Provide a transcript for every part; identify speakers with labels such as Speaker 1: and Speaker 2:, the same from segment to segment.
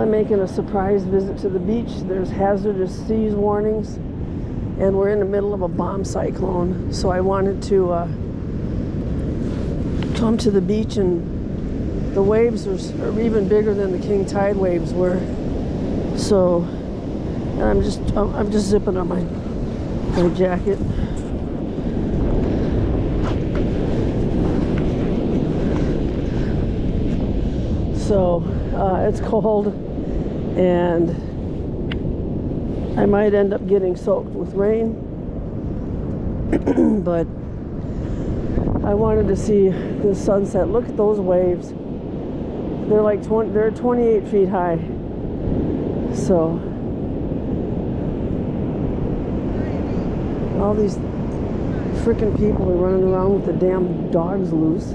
Speaker 1: I'm making a surprise visit to the beach. There's hazardous seas warnings, and we're in the middle of a bomb cyclone. So I wanted to come to the beach, and the waves are even bigger than the king tide waves were. So, and I'm just zipping up my jacket. So it's cold, and I might end up getting soaked with rain, but I wanted to see the sunset. Look at those waves. They're like they're 28 feet high. So all these freaking people are running around with the damn dogs loose.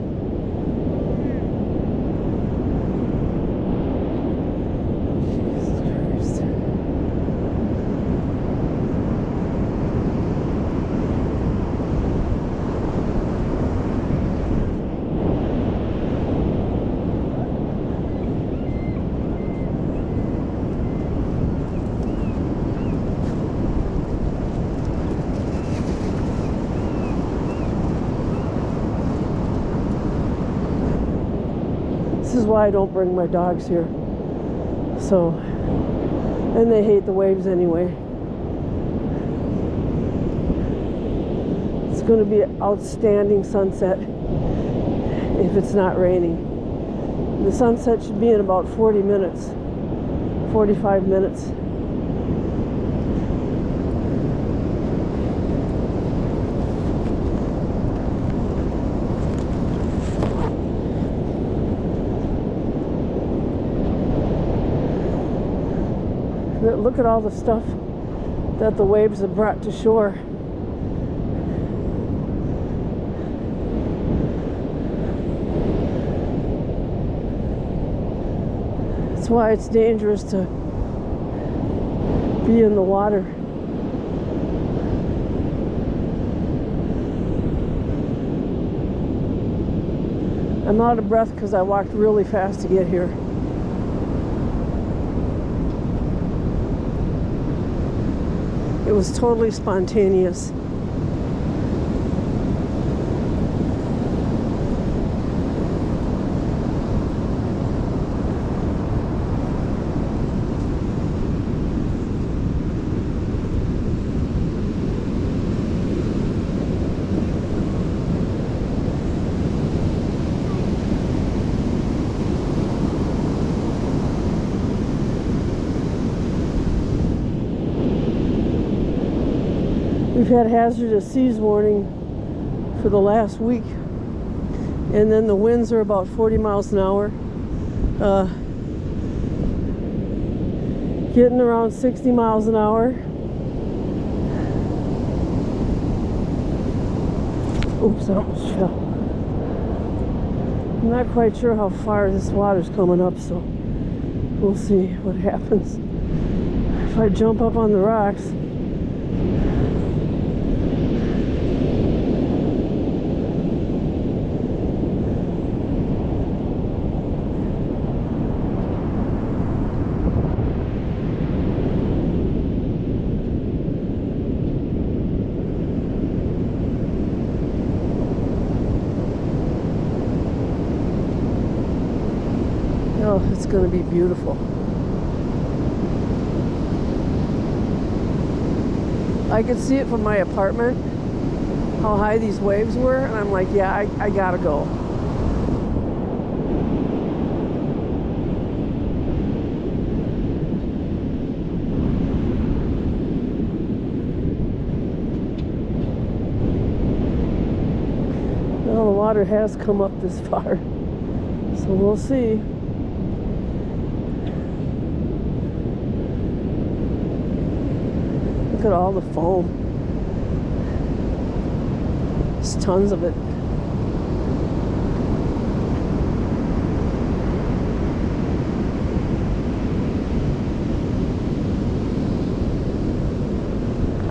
Speaker 1: This is why I don't bring my dogs here. So, and they hate the waves anyway. It's going to be an outstanding sunset if it's not raining. The sunset should be in about 40 minutes, 45 minutes. Look at all the stuff that the waves have brought to shore. That's why it's dangerous to be in the water. I'm out of breath because I walked really fast to get here. It was totally spontaneous. We've had hazardous seas warning for the last week, and then the winds are about 40 miles an hour, getting around 60 miles an hour. Oops, I almost fell. I'm not quite sure how far this water's coming up, so we'll see what happens. If I jump up on the rocks, oh, it's going to be beautiful. I could see it from my apartment, how high these waves were, and I'm like, yeah, I gotta go. Well, the water has come up this far, so we'll see. Look at all the foam. There's tons of it.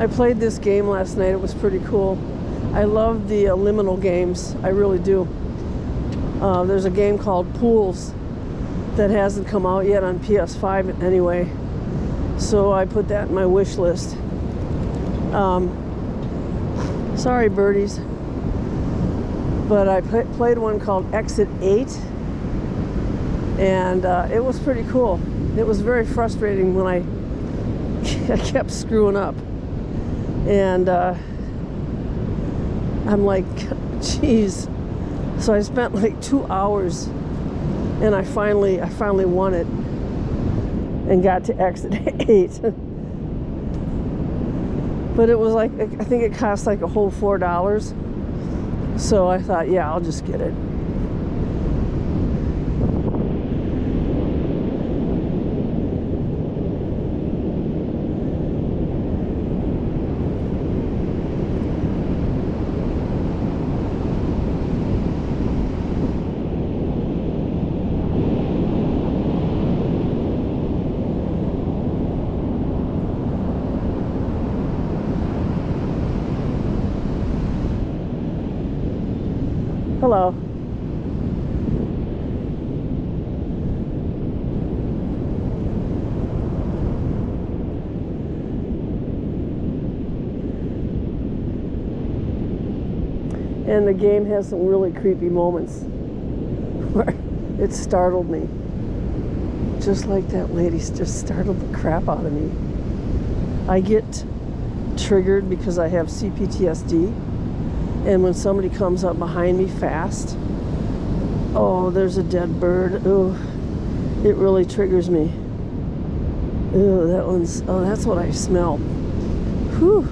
Speaker 1: I played this game last night. It was pretty cool. I love the liminal games. I really do. There's a game called Pools, that hasn't come out yet on PS5 anyway. So I put that in my wish list. Sorry, birdies. But I played one called Exit 8. And it was pretty cool. It was very frustrating when I kept screwing up. And I'm like, geez. So I spent like 2 hours, and I finally won it and got to Exit 8. But it was like, I think it cost like a whole $4. So I thought, yeah, I'll just get it. Hello. And the game has some really creepy moments where it startled me. Just like that lady just startled the crap out of me. I get triggered because I have CPTSD. And when somebody comes up behind me fast, oh, there's a dead bird. Oh, it really triggers me. Oh, that one's, oh, that's what I smell. Whew.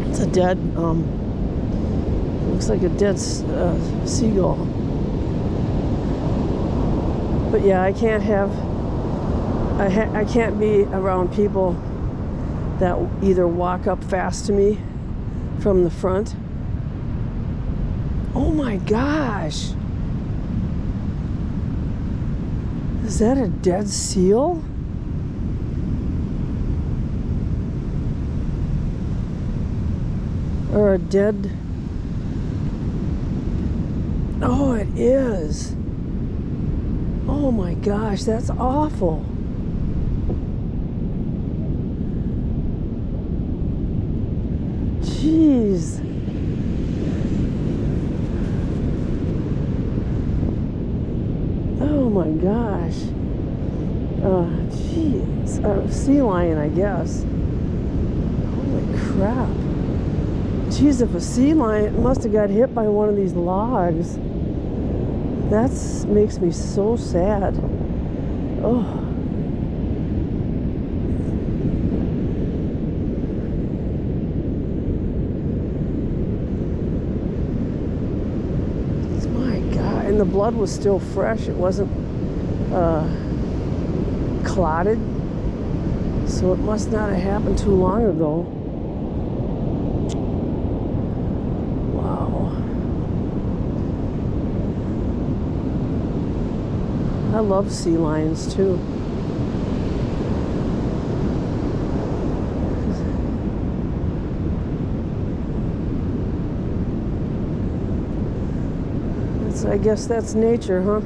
Speaker 1: It's a dead, looks like a dead seagull. But yeah, I can't have, I can't be around people that either walk up fast to me from the front. Oh my gosh. Is that a dead seal? Or a dead... Oh, it is. Oh my gosh, that's awful. Jeez. Oh my gosh. Jeez. A sea lion, I guess. Holy crap. Jeez, if a sea lion must have got hit by one of these logs. That makes me so sad. Oh. And the blood was still fresh. It wasn't clotted. So it must not have happened too long ago. Wow. I love sea lions too. I guess that's nature, huh?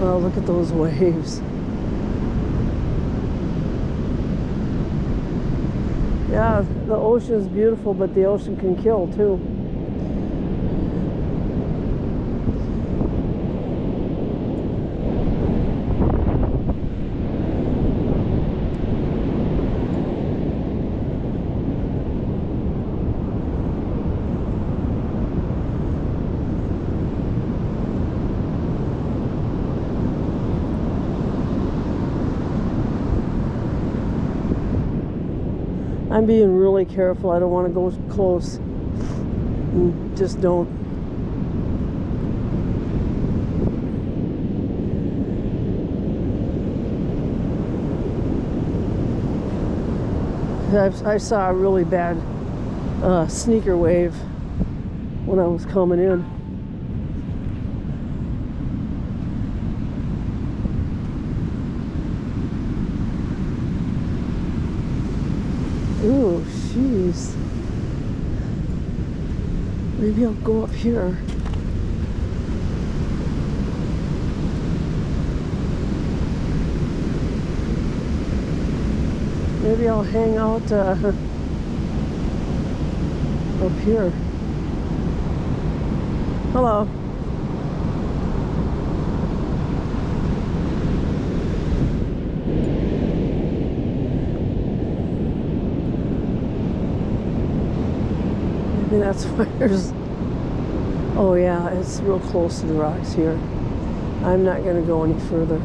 Speaker 1: Oh, look at those waves. Yeah, the ocean's beautiful, but the ocean can kill too. I'm being really careful. I don't want to go close. Just don't. I saw a really bad sneaker wave when I was coming in. Ooh, jeez. Maybe I'll go up here. Maybe I'll hang out up here. Hello. Maybe that's why there's... Oh yeah, it's real close to the rocks here. I'm not going to go any further.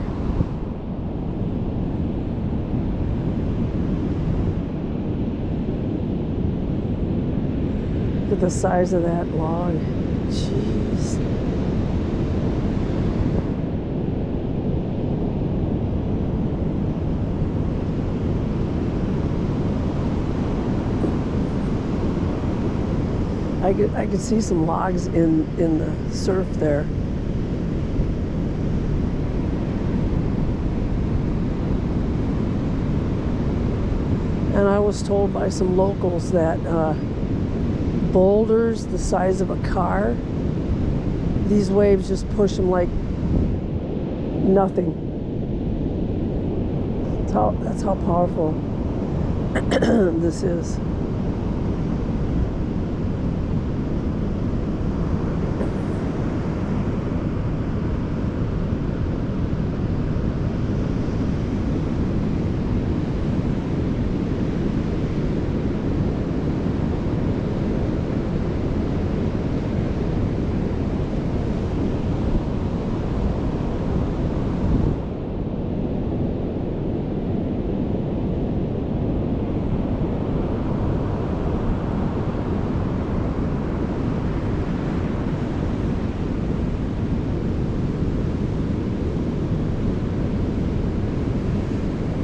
Speaker 1: Look at the size of that log. Jeez. I could see some logs in the surf there. And I was told by some locals that boulders the size of a car, these waves just push them like nothing. That's how powerful this is.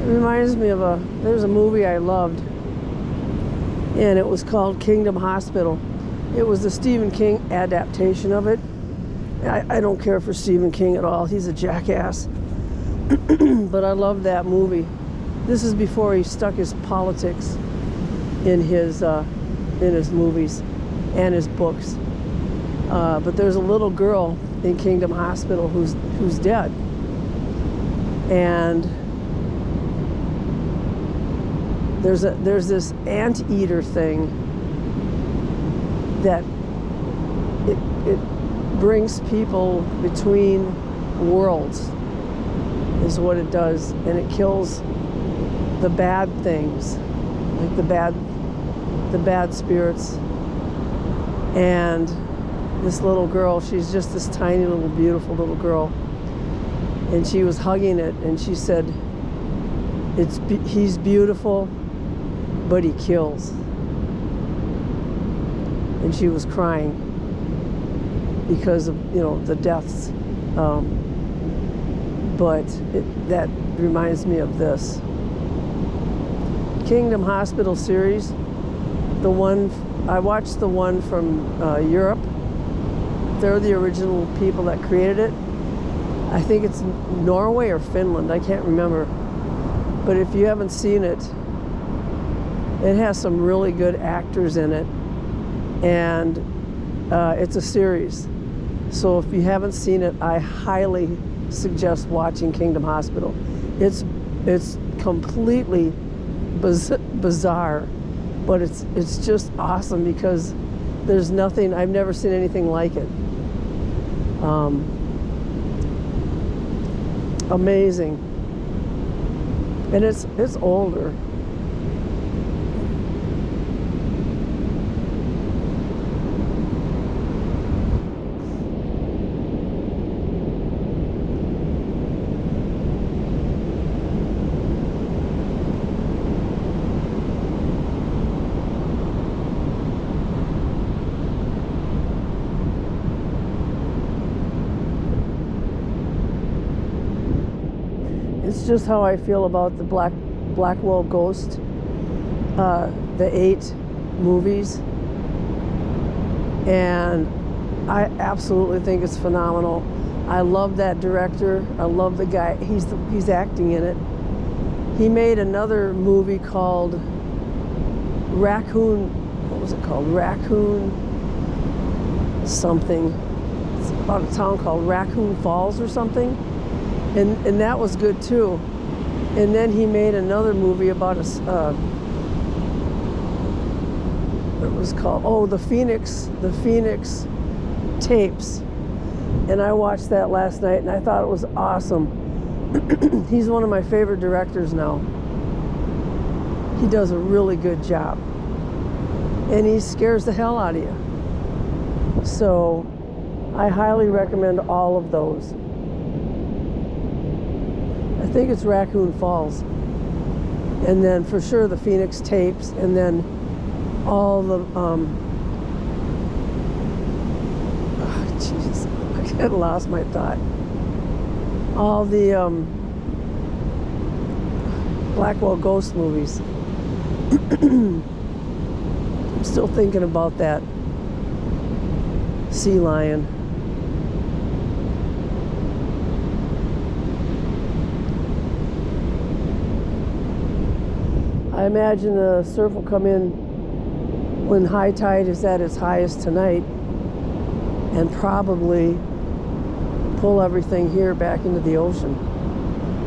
Speaker 1: Reminds me of there's a movie I loved, and it was called Kingdom Hospital. It was the Stephen King adaptation of it. I don't care for Stephen King at all. He's a jackass. But I love that movie. This is before he stuck his politics in his movies and his books. But there's a little girl in Kingdom Hospital who's dead, and there's this anteater thing that it brings people between worlds, is what it does, and it kills the bad things, like the bad spirits. And this little girl, she's just this tiny little beautiful little girl, and she was hugging it, and she said, he's beautiful, but he kills. And she was crying because of the deaths. But that reminds me of this Kingdom Hospital series. The one I watched, the one from Europe. They're the original people that created it. I think it's Norway or Finland, I can't remember. But if you haven't seen it, it has some really good actors in it, and it's a series. So if you haven't seen it, I highly suggest watching Kingdom Hospital. It's completely bizarre, but it's just awesome because there's nothing, I've never seen anything like it. Amazing. And it's older. It's just how I feel about the Blackwell ghost. the 8 movies, and I absolutely think it's phenomenal. I love that director. I love the guy. He's acting in it. He made another movie called Raccoon. What was it called? Raccoon something. It's about a town called Raccoon Falls or something, and that was good too. And then he made another movie about it was called the Phoenix Tapes, and I watched that last night and I thought it was awesome. He's one of my favorite directors now. He does a really good job, and he scares the hell out of you. So I highly recommend all of those. I think it's Raccoon Falls, and then for sure the Phoenix Tapes, and then all the jeez, I kind of lost my thought. All the Blackwell ghost movies. I'm still thinking about that sea lion. I imagine the surf will come in when high tide is at its highest tonight, and probably pull everything here back into the ocean.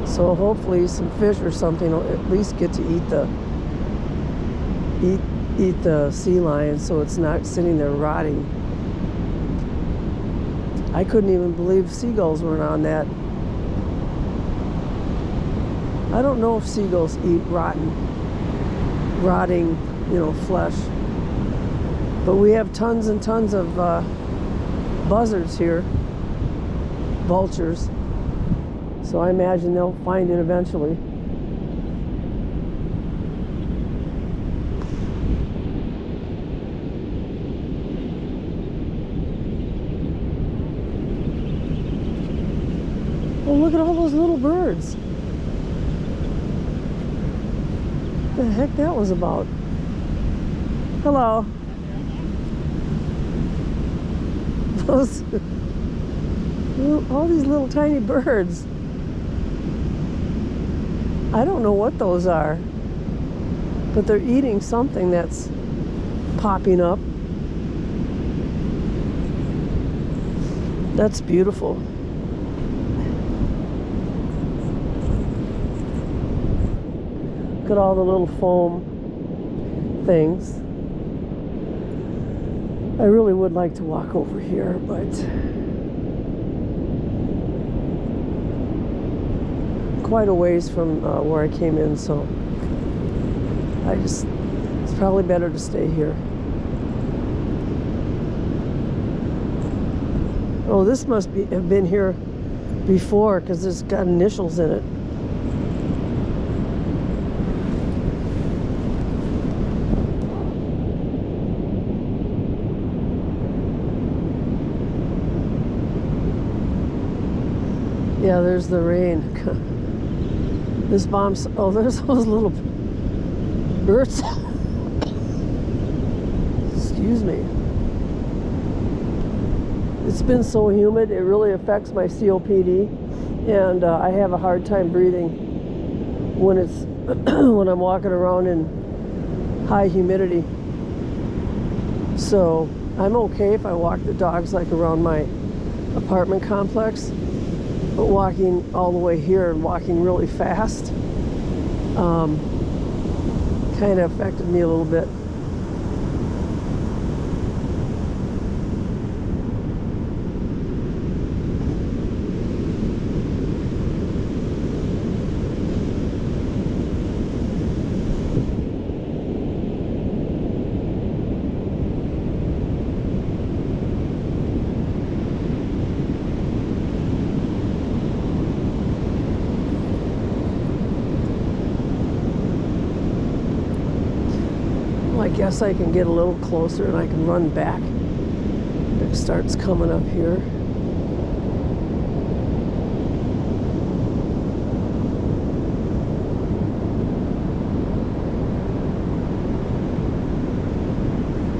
Speaker 1: So hopefully some fish or something will at least get to eat the sea lion, so it's not sitting there rotting. I couldn't even believe seagulls weren't on that. I don't know if seagulls eat rotting, flesh. But we have tons and tons of buzzards here, vultures. So I imagine they'll find it eventually. Oh, look at all those little birds. What the heck that was about? Hello. Those, all these little tiny birds. I don't know what those are, but they're eating something that's popping up. That's beautiful. Look at all the little foam things. I really would like to walk over here, but quite a ways from where I came in, so it's probably better to stay here. Oh, this must have been here before, because it's got initials in it. Yeah, there's the rain. This bomb's, oh, there's those little birds. Excuse me. It's been so humid, it really affects my COPD, and I have a hard time breathing when it's when I'm walking around in high humidity. So I'm okay if I walk the dogs like around my apartment complex. But walking all the way here and walking really fast kind of affected me a little bit. I guess I can get a little closer and I can run back if it starts coming up here.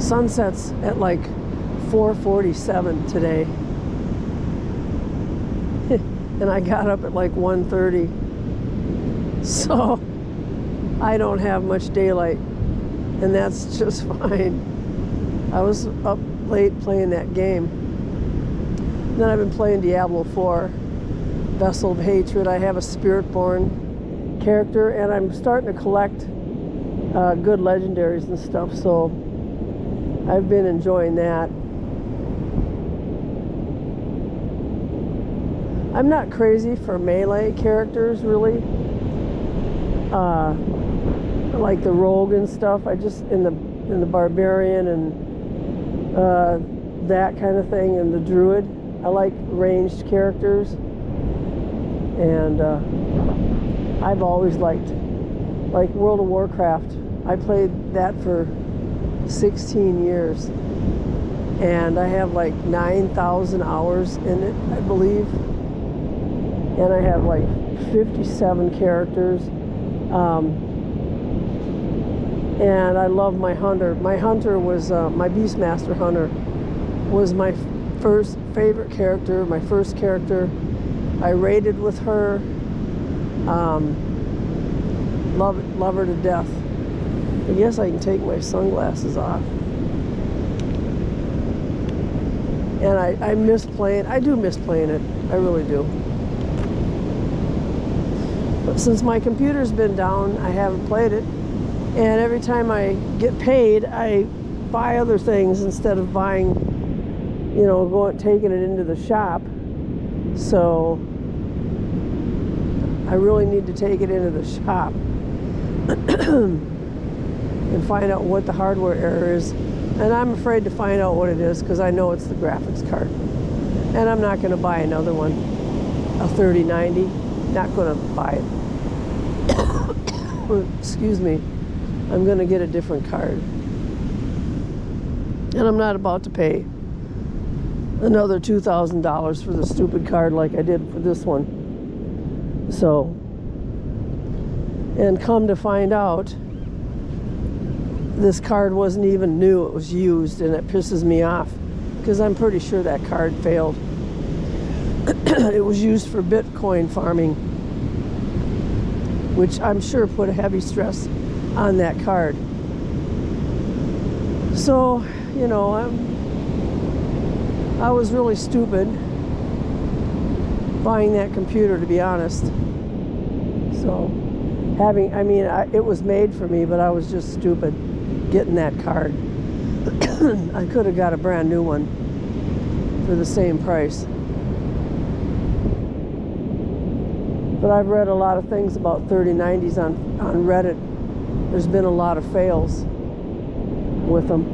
Speaker 1: Sunset's at like 4:47 today. And I got up at like 1:30. So I don't have much daylight. And that's just fine. I was up late playing that game. Then I've been playing Diablo 4, Vessel of Hatred. I have a Spiritborn character, and I'm starting to collect good legendaries and stuff, so I've been enjoying that. I'm not crazy for melee characters, really. Like the rogue and stuff. I just in the barbarian and that kind of thing, and the druid. I like ranged characters, and I've always liked like World of Warcraft. I played that for 16 years, and I have like 9,000 hours in it, I believe, and I have like 57 characters. And I love my hunter. My hunter was my Beastmaster hunter was my first favorite character, my first character. I raided with her. Love her to death. I guess I can take my sunglasses off. And I miss playing. I do miss playing it. I really do. But since my computer's been down, I haven't played it. And every time I get paid, I buy other things instead of buying, you know, taking it into the shop. So I really need to take it into the shop and find out what the hardware error is. And I'm afraid to find out what it is because I know it's the graphics card. And I'm not going to buy another one, a 3090. Not going to buy it. Excuse me. I'm going to get a different card. And I'm not about to pay another $2,000 for the stupid card like I did for this one. So, and come to find out, this card wasn't even new, it was used, and it pisses me off because I'm pretty sure that card failed. It was used for Bitcoin farming, which I'm sure put a heavy stress on that card. So, you know, I was really stupid buying that computer, to be honest. So, it was made for me, but I was just stupid getting that card. I could have got a brand new one for the same price. But I've read a lot of things about 3090s on Reddit. There's been a lot of fails with them.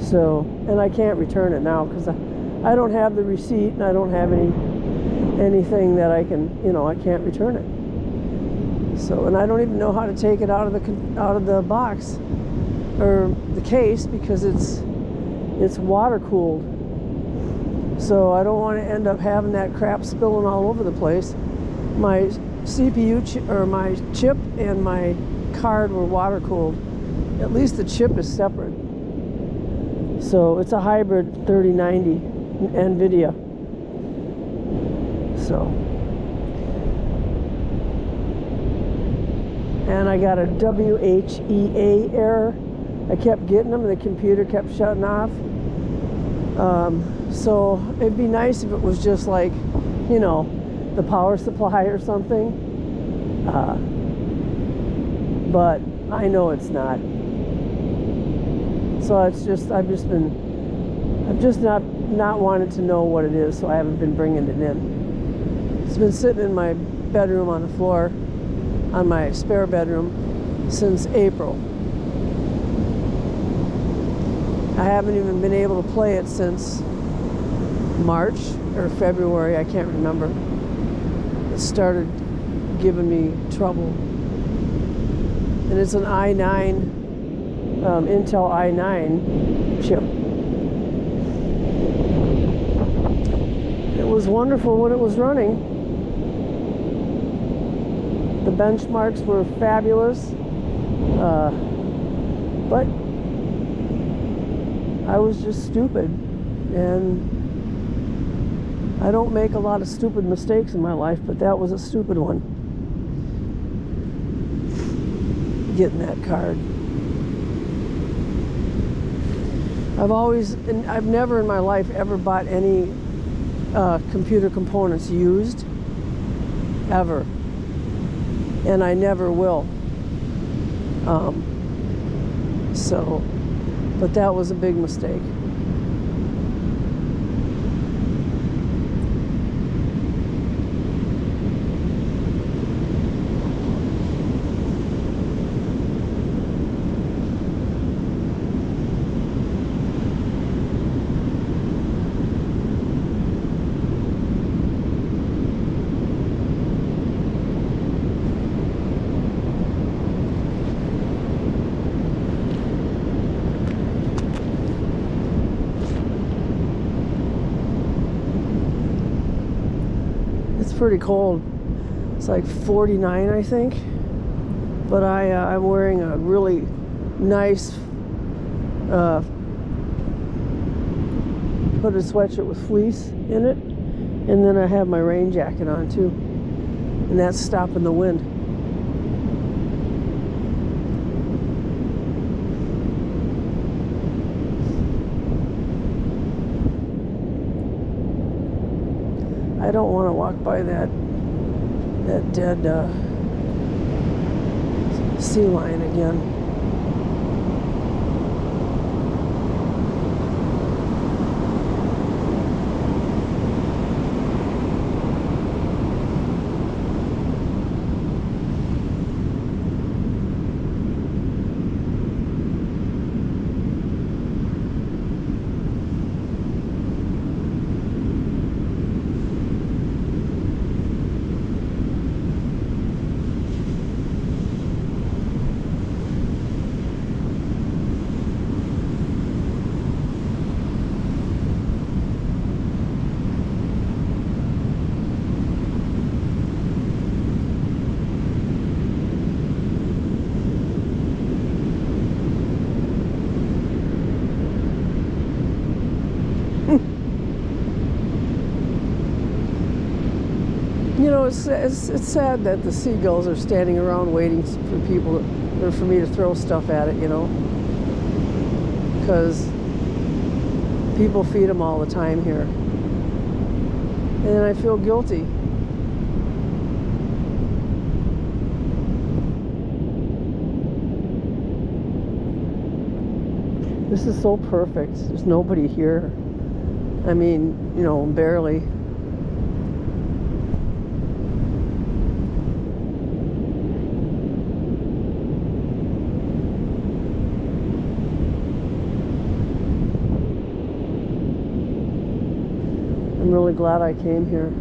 Speaker 1: So, and I can't return it now because I don't have the receipt and I don't have anything that I can, you know, I can't return it. So, and I don't even know how to take it out of the box or the case because it's water cooled. So I don't want to end up having that crap spilling all over the place. My CPU or my chip and my card were water cooled. At least the chip is separate. So it's a hybrid 3090 NVIDIA. So, and I got a WHEA error. I kept getting them and the computer kept shutting off. So it'd be nice if it was just like, you know, the power supply or something. But I know it's not. So it's just, I've just not wanted to know what it is, so I haven't been bringing it in. It's been sitting in my bedroom on the floor, on my spare bedroom, since April. I haven't even been able to play it since March or February, I can't remember. It started giving me trouble. And it's an i9, Intel i9 chip. It was wonderful when it was running. The benchmarks were fabulous. But I was just stupid. And I don't make a lot of stupid mistakes in my life, but that was a stupid one. Getting that card. I've never in my life ever bought any computer components used, ever. And I never will. But that was a big mistake. Pretty cold. It's like 49, I think. But I'm wearing a really nice hooded sweatshirt with fleece in it, and then I have my rain jacket on too, and that's stopping the wind. I don't want to walk by that dead sea lion again. You know, it's sad that the seagulls are standing around waiting for people or for me to throw stuff at it, you know, because people feed them all the time here, and I feel guilty. This is so perfect. There's nobody here. I mean, you know, barely. I'm really glad I came here.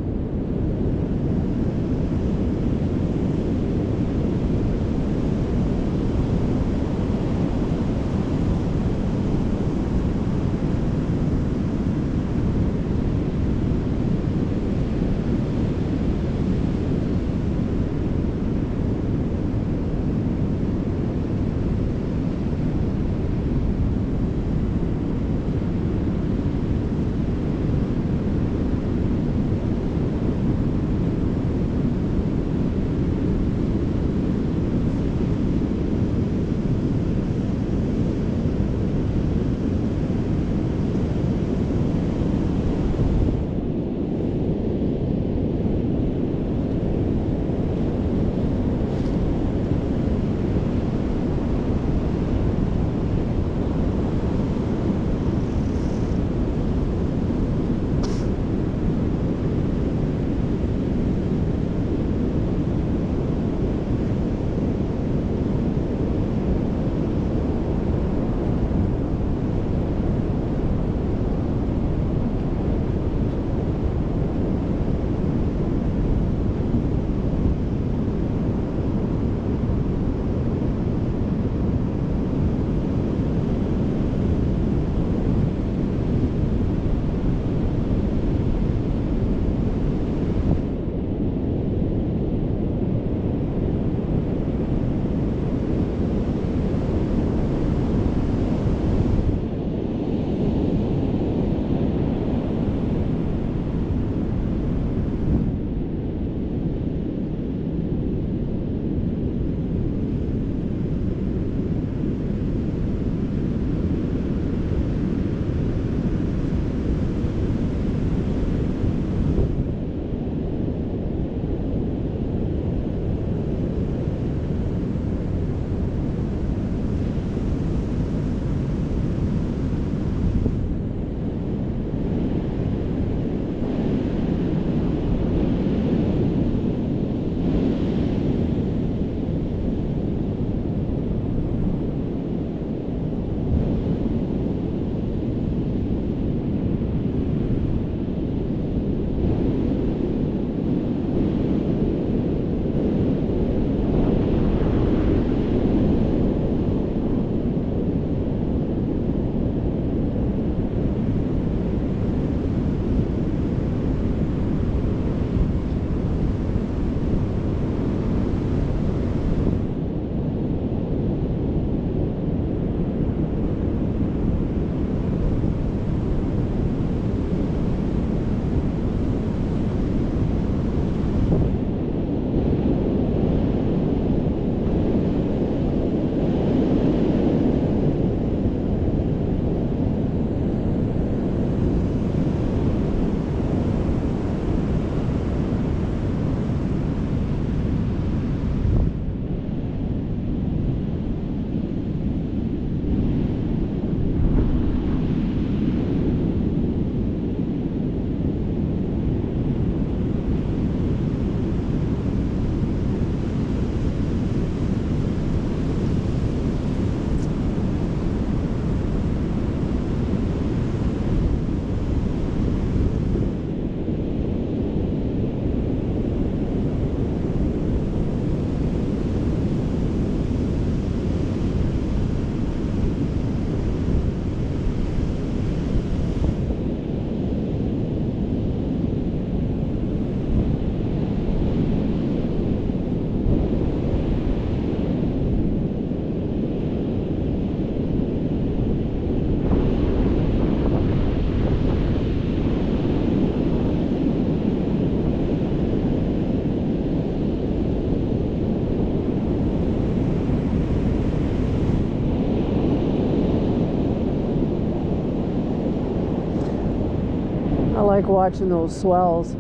Speaker 1: like watching those swells.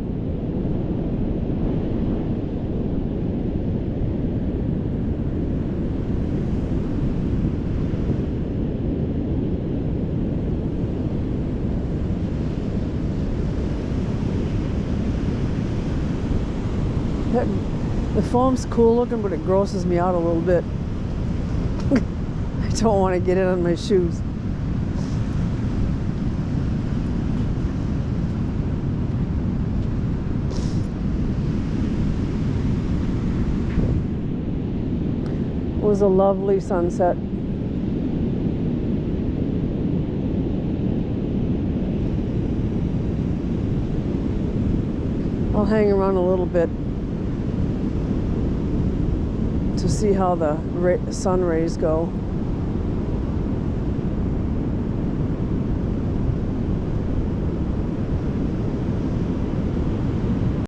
Speaker 1: The foam's cool looking, but it grosses me out a little bit. I don't want to get it on my shoes. It was a lovely sunset. I'll hang around a little bit to see how the sun rays go.